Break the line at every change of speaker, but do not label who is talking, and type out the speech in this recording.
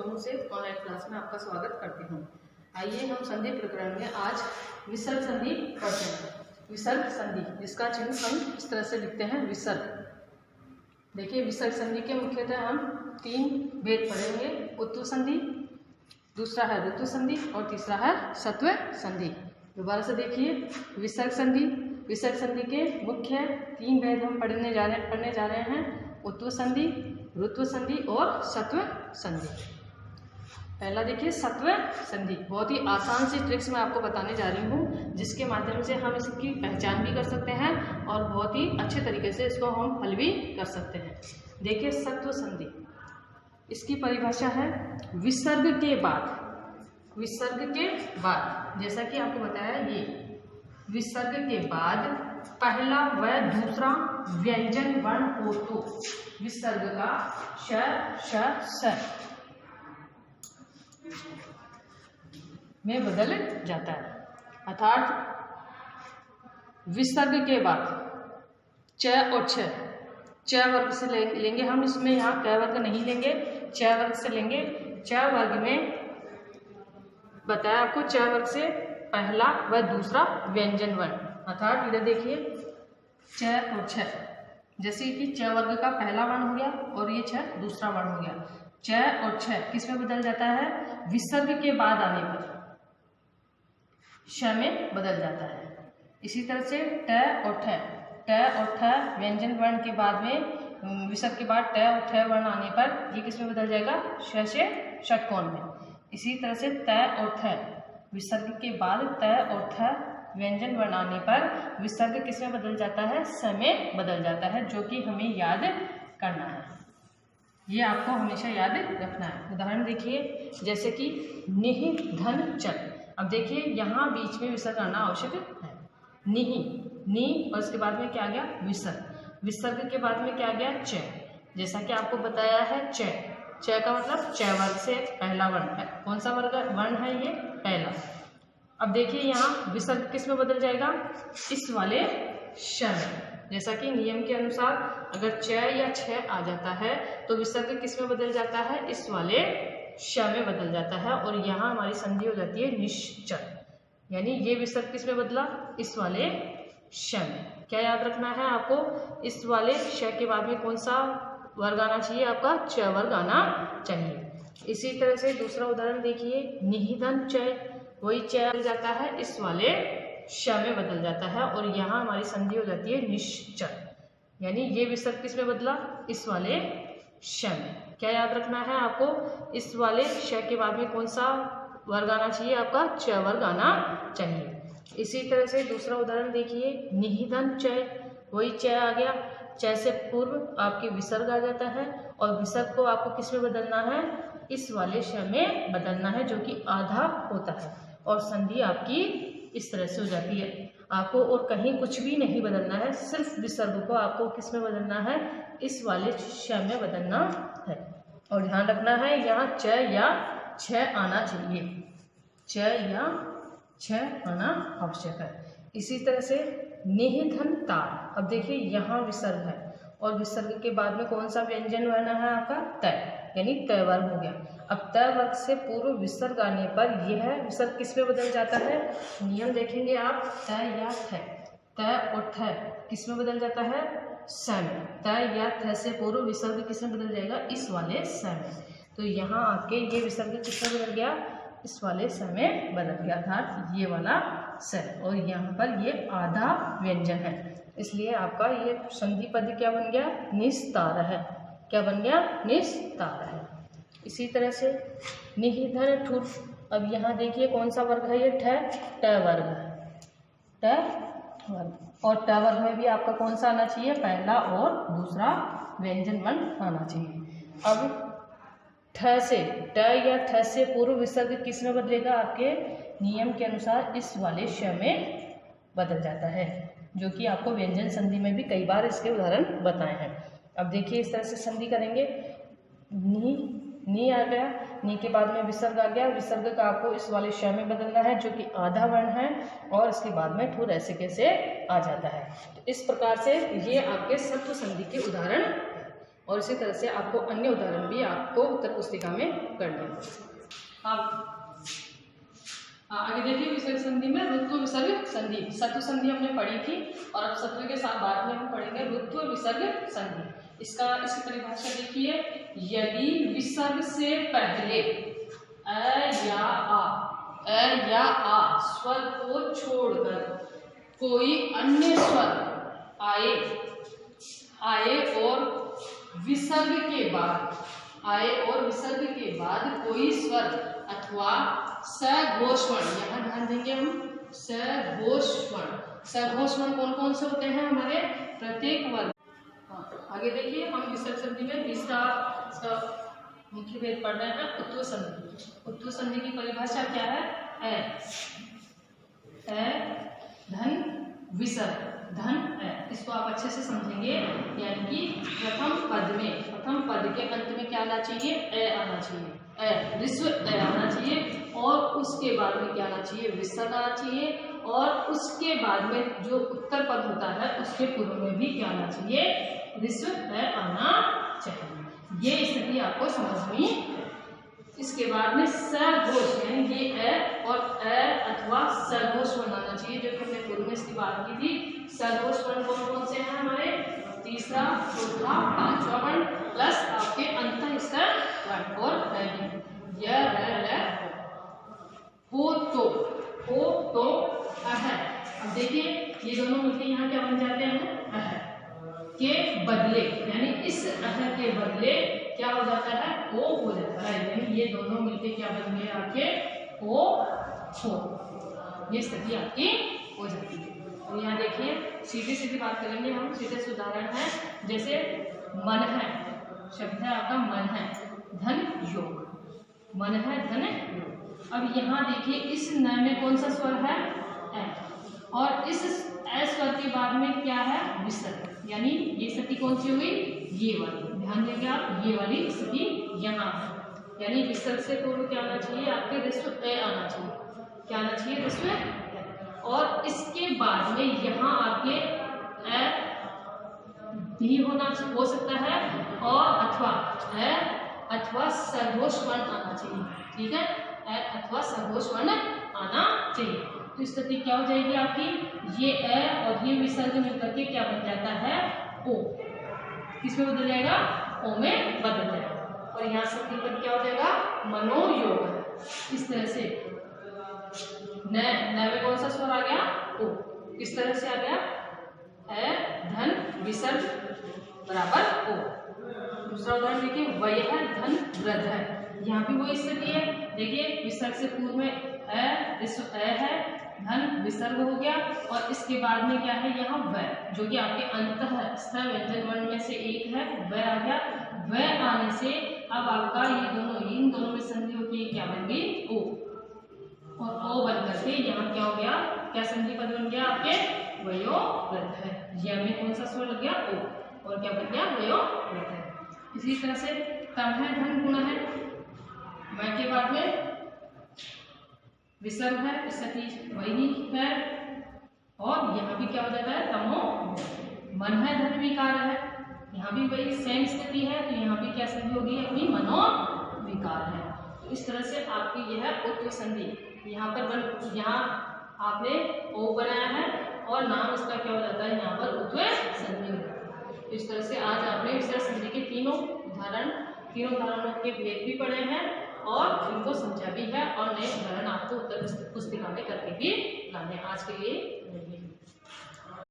चमू से online class में आपका स्वागत करती हूँ। आइए हम संधि प्रकरण में आज विसर्ग संधि पढ़ते हैं। विसर्ग संधि जिसका चिन्ह हम इस तरह से लिखते हैं विसर्ग। देखिए विसर्ग संधि के मुख्यतः हम 3 भेद पढ़ेंगे। उत्तु संधि, दूसरा है ऋतु संधि और तीसरा है सत्व संधि। दोबारा से देखिए विसर्ग संधि। विसर्ग संधि के मुख्य 3 भेद हम पढ़ने जा रहे हैं। उत्तु संधि, ऋतु संधि और सत्व संधि। पहला देखिए सत्व संधि। बहुत ही आसान सी ट्रिक्स मैं आपको बताने जा रही हूँ, जिसके माध्यम से हम इसकी पहचान भी कर सकते हैं और बहुत ही अच्छे तरीके से इसको हम हल भी कर सकते हैं। देखिए सत्व संधि, इसकी परिभाषा है विसर्ग के बाद। विसर्ग के बाद, जैसा कि आपको बताया, ये विसर्ग के बाद पहला व दूसरा व्यंजन वर्ण हो तो विसर्ग का श, श, स में बदल जाता है। अर्थात विसर्ग के बाद च और छ, च वर्ग से लेंगे हम, इसमें यहाँ क वर्ग नहीं लेंगे, च वर्ग से लेंगे। च वर्ग में बताया आपको, च वर्ग से पहला व दूसरा व्यंजन वर्ण, अर्थात इधर देखिए च और छ, जैसे कि च वर्ग का पहला वर्ण हो गया और ये छ दूसरा वर्ण हो गया। च और छ किस में बदल जाता है? विसर्ग के बाद आने पर श में बदल जाता है। इसी तरह से ट और ठ, ट और ठ व्यंजन वर्ण के बाद में, विसर्ग के बाद ट और ठ वर्ण आने पर ये किस में बदल जाएगा? श से षटकोण में। इसी तरह से त और थ, विसर्ग के बाद त और थ व्यंजन वर्ण आने पर विसर्ग किस में बदल जाता है? स में बदल जाता है, जो कि हमें याद करना है। ये आपको हमेशा याद रखना है। उदाहरण देखिए, जैसे कि निहि धन चल। अब देखिए यहाँ बीच में विसर्ग आना आवश्यक है। निहि, नी और इसके बाद में क्या आ गया? विसर्ग। विसर्ग के बाद में क्या आ गया? च। जैसा कि आपको बताया है च, च का मतलब च वर्ग से पहला वर्ण है। कौन सा वर्ण है ये? पहला। अब देखिए यहाँ विसर्ग किस में बदल जाएगा? इस वाले श में। जैसा कि नियम के अनुसार अगर च या छ आ जाता है तो विसर्ग किस में बदल जाता है? इस वाले श में बदल जाता है और यहाँ हमारी संधि हो जाती है निश्चल। यानी ये विसर्ग किस में बदला? इस वाले श में। क्या याद रखना है आपको? इस वाले श के बाद में कौन सा वर्ग आना चाहिए? आपका च वर्ग आना चाहिए। इसी तरह से दूसरा उदाहरण देखिए, निहिधन च, वही च बदल जाता है, इस वाले श में बदल जाता है और यहाँ हमारी संधि हो जाती है निश्चल। यानी ये विसर्ग किस में बदला? इस वाले श में। क्या याद रखना है आपको? इस वाले श के बाद में कौन सा वर्ग आना चाहिए? आपका च वर्ग आना चाहिए। इसी तरह से दूसरा उदाहरण देखिए, निहिधन च, वही च आ गया, च से पूर्व आपके विसर्ग आ जाता है और विसर्ग को आपको किस में बदलना है? इस वाले श में बदलना है, जो कि आधा होता है और संधि आपकी इस तरह से हो जाती है। आपको और कहीं कुछ भी नहीं बदलना है, सिर्फ विसर्ग को आपको किस में बदलना है? इस वाले श में बदलना है। और ध्यान रखना है यहाँ च या छ आना चाहिए, च या छ आना आवश्यक है। इसी तरह से निहिधन तार। अब देखिए यहाँ विसर्ग है और विसर्ग के बाद में कौन सा व्यंजन वर्ण है? आपका त, यानी त वर्ग हो गया। अब त वर्ग से पूर्व विसर्ग आने पर यह विसर्ग किस में बदल जाता है? नियम देखेंगे आप, त या थ, त और थ किस में बदल जाता है? स में। त या थ से पूर्व विसर्ग किस में बदल जाएगा? इस वाले स में। तो यहाँ आके ये विसर्ग किस में बदल गया? इस वाले स में बदल गया, अर्थात ये वाला स, और यहाँ पर ये आधा व्यंजन है, इसलिए आपका ये संधि पद क्या बन गया? निस्तार है। क्या बन गया? निस्तार है। इसी तरह से निहिधन ठुर। अब यहाँ देखिए कौन सा वर्ग है? ये ट वर्ग है, ट वर्ग। और ट वर्ग में भी आपका कौन सा आना चाहिए? पहला और दूसरा व्यंजन वर्ण आना चाहिए। अब ठ से, ट या ठ से पूर्व विसर्ग किस में बदलेगा? आपके नियम के अनुसार इस वाले श में बदल जाता है, जो कि आपको व्यंजन संधि में भी कई बार इसके उदाहरण बताए हैं। अब देखिए इस तरह से संधि करेंगे। नी आ गया, नी के बाद में विसर्ग आ गया, विसर्ग का आपको इस वाले श में बदलना है, जो कि आधा वर्ण है, और इसके बाद में ठुर ऐसे कैसे आ जाता है। तो इस प्रकार से ये आपके सत्व संधि के उदाहरण। और इसी तरह से आपको अन्य उदाहरण भी आपको उत्तर पुस्तिका में करने हैं। आप आगे देखिए विसर्ग संधि में ऋत्व विसर्ग संधि। सत्व संधि हमने पढ़ी थी और अब सत्व के साथ बाद में हम पढ़ेंगे ऋत्व विसर्ग संधि। इसकी परिभाषा देखिए, यदि विसर्ग से पहले अ या आ स्वर को छोड़कर कोई अन्य स्वर आए और विसर्ग के बाद कोई स्वर अथवा सघोष वर्ण, यहाँ ध्यान देंगे हम, सघोष वर्ण कौन कौन से होते हैं हमारे प्रत्येक वर्ग। आगे देखिए हम विसर्ग संधि में तीसरा मुख्य भेद पढ़ रहे हैं, उत्व संधि। उत्व संधि की परिभाषा क्या है? ए धन विसर्ग, धन ए। इसको आप अच्छे से समझेंगे, यानी कि प्रथम पद के अंत में क्या आना चाहिए? ए आना चाहिए, ए ऋस्व ए आना चाहिए, और उसके बाद में क्या आना चाहिए? विसर्ग आना चाहिए, और उसके बाद में जो उत्तर पद होता है उसके पूर्व में भी क्या आना चाहिए? ऋस्व ए आना चाहिए। ये स्थिति आपको समझनी है। इसके बाद में सघोष, यानी ये ए और ए अथवा सघोष वर्ण आना चाहिए, जो हमने पूर्व में इसकी बात की थी। सघोष वर्ण कौन कौन से हैं हमारे? तीसरा, चौथा, पांचवा वर्ण प्लस आपके अंत स्तर वर्ण और हो तो अह। अब देखिए ये दोनों मिलकर यहाँ क्या बन जाते हैं? अह के बदले, यानी इस अह के बदले क्या हो जाता है? ओ हो जाता है, यानी ये दोनों मिलके क्या बन गए आपके? ओ हो। ये स्थिति आपकी हो जाती है। और यहाँ देखिए सीधी सीधी बात करेंगे हम, सीधे से उदाहरण है, जैसे मन है, शब्द है आपका मन है, धन योग, मन है धन योग। अब यहाँ देखिए इस न में कौन सा स्वर है? ए, और इस ए स्वर के बाद में क्या है? विसर्ग, यानी ये स्थिति कौन सी हुई? ये वाली, ध्यान देंगे आप, ये वाली स्थिति यहाँ है, यानी विसर्ग से पूर्व क्या आना चाहिए? आपके ऋस्व ए आना चाहिए। क्या आना चाहिए? ऋस्व ए। और इसके बाद में यहाँ आपके ए भी हो सकता है, और अथवा सघोष वर्ण आना चाहिए। ठीक है, ए अथवा सघोष वर्ण आना चाहिए। तो स्थिति क्या हो जाएगी आपकी? ये ए और ये विसर्ग मिलकर के क्या बन जाता है? ओ। किसमें बदल जाएगा? ओ में बदल जाएगा। और यहाँ स्थिति पर क्या हो जाएगा? मनोयोग। इस तरह से न में कौन सा स्वर आ गया? ओ। किस तरह से आ गया? ए धन विसर्ग बराबर ओ। दूसरा उदाहरण देखिए, वयः धन वृद्ध है। यहाँ भी वही स्थिति है। देखिए विसर्ग से पूर्व में ए है, धन विसर्ग हो गया, और इसके बाद में क्या है? यहाँ व, जो कि आपके अंतःस्थ व्यंजन वर्ण में से एक है, व आ गया। व आने से अब आपका इन दोनों में संधि होती है, क्या बन गई? ओ। और ओ बन करके यहाँ क्या हो गया? क्या संधि पद बन गया आपके? वयो वृद्ध है। यह में कौन सा स्वर लग गया? ओ, और क्या बन गया? वयो वृद्ध है। इसी तरह से तम है धन गुण है, मैं के बाद में विसर्ग है, स्थिति वही है, और यहाँ भी क्या हो जाता है? तमो। मन है धन विकार है, यहाँ भी वही सेम स्थिति है, तो यहाँ भी क्या संधि होगी? अपनी मनो विकार है। तो इस तरह से आपकी यह उत्व संधि यहाँ आपने ओ बनाया है, और नाम इसका क्या हो जाता है? यहाँ पर उत्व संधि हो जाता है। इस तरह से आज आपने विसर्ग संधि के तीनों उदाहरणों के भेद भी पढ़े हैं, और इनको समझा भी है, और नए उदाहरण आपको उत्तर पुस्तिका में करके भी लाने। आज के लिए